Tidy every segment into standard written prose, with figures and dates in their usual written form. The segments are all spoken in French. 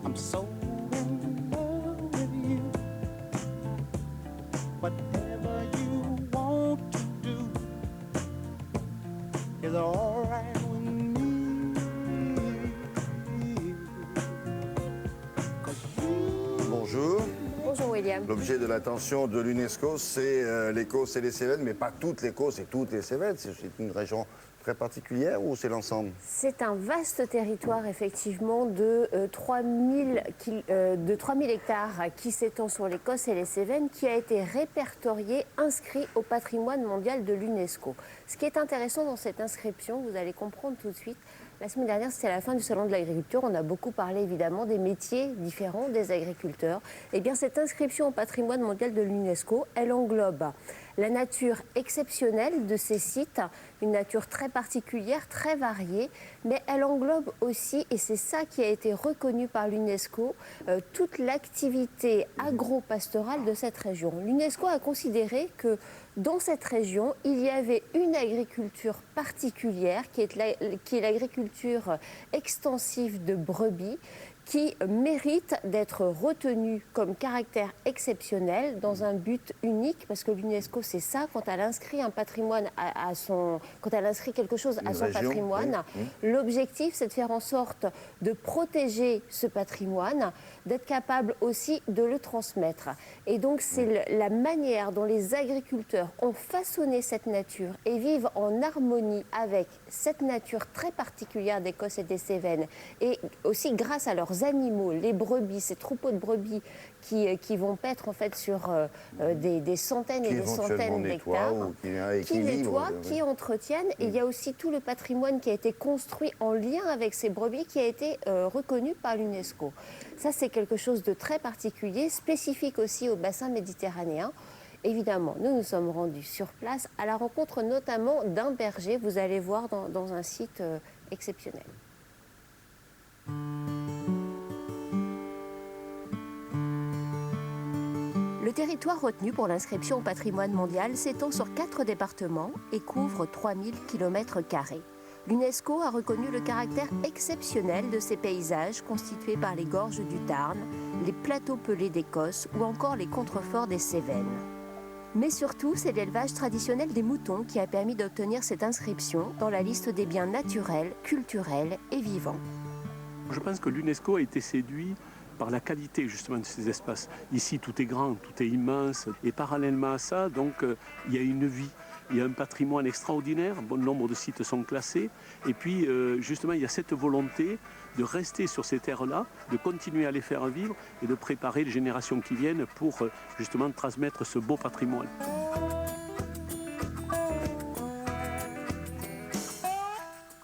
I'm so in love with you. Whatever you want to do is all right with me. 'Cause you Bonjour. Bonjour William. L'objet de l'attention de l'UNESCO, c'est les Causses et les Cévennes, mais pas toutes les Causses et toutes les Cévennes. C'est une région très particulière ou c'est l'ensemble? C'est un vaste territoire effectivement de 3000 hectares qui s'étend sur les Causses et les Cévennes, qui a été répertorié, inscrit au patrimoine mondial de l'UNESCO. Ce qui est intéressant dans cette inscription, vous allez comprendre tout de suite, la semaine dernière c'était la fin du salon de l'agriculture, on a beaucoup parlé évidemment des métiers différents des agriculteurs. Et bien cette inscription au patrimoine mondial de l'UNESCO, elle englobe la nature exceptionnelle de ces sites, une nature très particulière, très variée, mais elle englobe aussi, et c'est ça qui a été reconnu par l'UNESCO, toute l'activité agro-pastorale de cette région. L'UNESCO a considéré que dans cette région, il y avait une agriculture particulière, qui est l'agriculture extensive de brebis, qui mérite d'être retenu comme caractère exceptionnel dans un but unique, parce que l'UNESCO, c'est ça, quand elle inscrit un patrimoine quand elle inscrit quelque chose à son patrimoine, l'objectif, c'est de faire en sorte de protéger ce patrimoine, d'être capable aussi de le transmettre. Et donc, c'est la manière dont les agriculteurs ont façonné cette nature et vivent en harmonie avec cette nature très particulière des Causses et des Cévennes, et aussi grâce à leurs animaux, les brebis, ces troupeaux de brebis qui vont paître en fait sur des centaines et des centaines d'hectares, qui nettoient, qui entretiennent. Et il y a aussi tout le patrimoine qui a été construit en lien avec ces brebis qui a été reconnu par l'UNESCO. Ça, c'est quelque chose de très particulier, spécifique aussi au bassin méditerranéen. Évidemment, nous nous sommes rendus sur place à la rencontre notamment d'un berger, vous allez voir, dans un site exceptionnel. Le territoire retenu pour l'inscription au patrimoine mondial s'étend sur 4 départements et couvre 3000 km². L'UNESCO a reconnu le caractère exceptionnel de ces paysages constitués par les gorges du Tarn, les plateaux pelés des Causses ou encore les contreforts des Cévennes. Mais surtout, c'est l'élevage traditionnel des moutons qui a permis d'obtenir cette inscription dans la liste des biens naturels, culturels et vivants. Je pense que l'UNESCO a été séduit par la qualité justement de ces espaces. Ici, tout est grand, tout est immense. Et parallèlement à ça, donc, il y a une vie. Il y a un patrimoine extraordinaire, bon nombre de sites sont classés. Et puis, justement, il y a cette volonté de rester sur ces terres-là, de continuer à les faire vivre et de préparer les générations qui viennent pour justement transmettre ce beau patrimoine.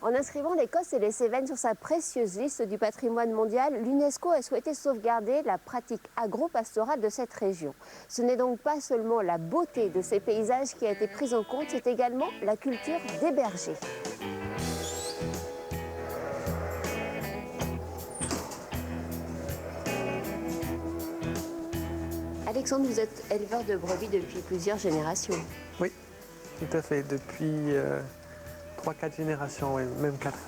En inscrivant les Causses et les Cévennes sur sa précieuse liste du patrimoine mondial, l'UNESCO a souhaité sauvegarder la pratique agro-pastorale de cette région. Ce n'est donc pas seulement la beauté de ces paysages qui a été prise en compte, c'est également la culture des bergers. Alexandre, vous êtes éleveur de brebis depuis plusieurs générations. Oui, tout à fait, depuis 3-4 générations, oui, même 4.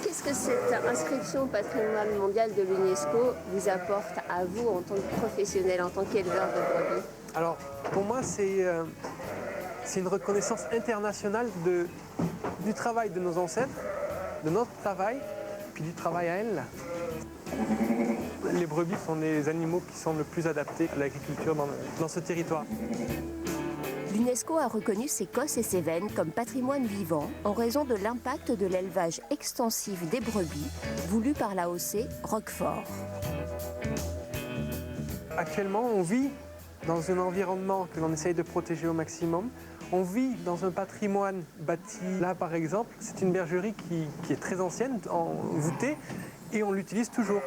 Qu'est-ce que cette inscription au patrimoine mondial de l'UNESCO vous apporte à vous en tant que professionnel, en tant qu'éleveur de brebis? Alors, pour moi, c'est une reconnaissance internationale du travail de nos ancêtres, de notre travail, puis du travail à elles. Les brebis sont les animaux qui sont le plus adaptés à l'agriculture dans ce territoire. L'UNESCO a reconnu ces Causses et Cévennes comme patrimoine vivant en raison de l'impact de l'élevage extensif des brebis voulu par l'AOC Roquefort. Actuellement, on vit dans un environnement que l'on essaye de protéger au maximum. On vit dans un patrimoine bâti. Là, par exemple, c'est une bergerie qui est très ancienne, en voûtée, et on l'utilise toujours.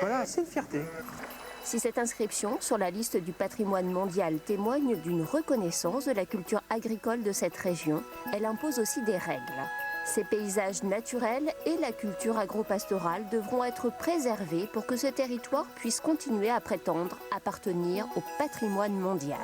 Voilà, c'est une fierté. Si cette inscription sur la liste du patrimoine mondial témoigne d'une reconnaissance de la culture agricole de cette région, elle impose aussi des règles. Ces paysages naturels et la culture agro-pastorale devront être préservés pour que ce territoire puisse continuer à prétendre appartenir au patrimoine mondial.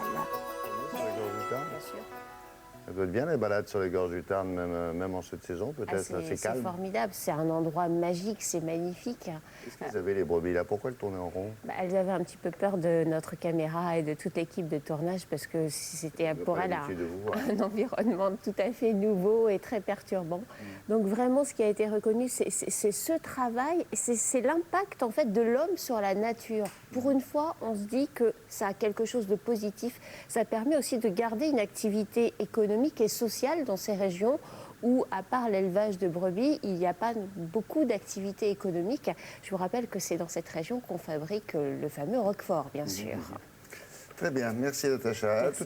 Ça doit être bien les balades sur les gorges du Tarn, même en cette saison, Ah, peut-être, c'est c'est calme. formidable, c'est un endroit magique, c'est magnifique. Qu'est-ce que vous avez les brebis là? Pourquoi elles tournaient en rond? Bah, elles avaient un petit peu peur de notre caméra et de toute l'équipe de tournage parce que c'était pour pas elles l'habitude de vous voir. un environnement tout à fait nouveau et très perturbant. Donc vraiment, ce qui a été reconnu, c'est ce travail, c'est l'impact en fait de l'homme sur la nature. Pour une fois, on se dit que ça a quelque chose de positif. Ça permet aussi de garder une activité économique et sociale dans ces régions où, à part l'élevage de brebis, il n'y a pas beaucoup d'activités économiques. Je vous rappelle que c'est dans cette région qu'on fabrique le fameux Roquefort, bien sûr. Très bien, merci Natacha. À tout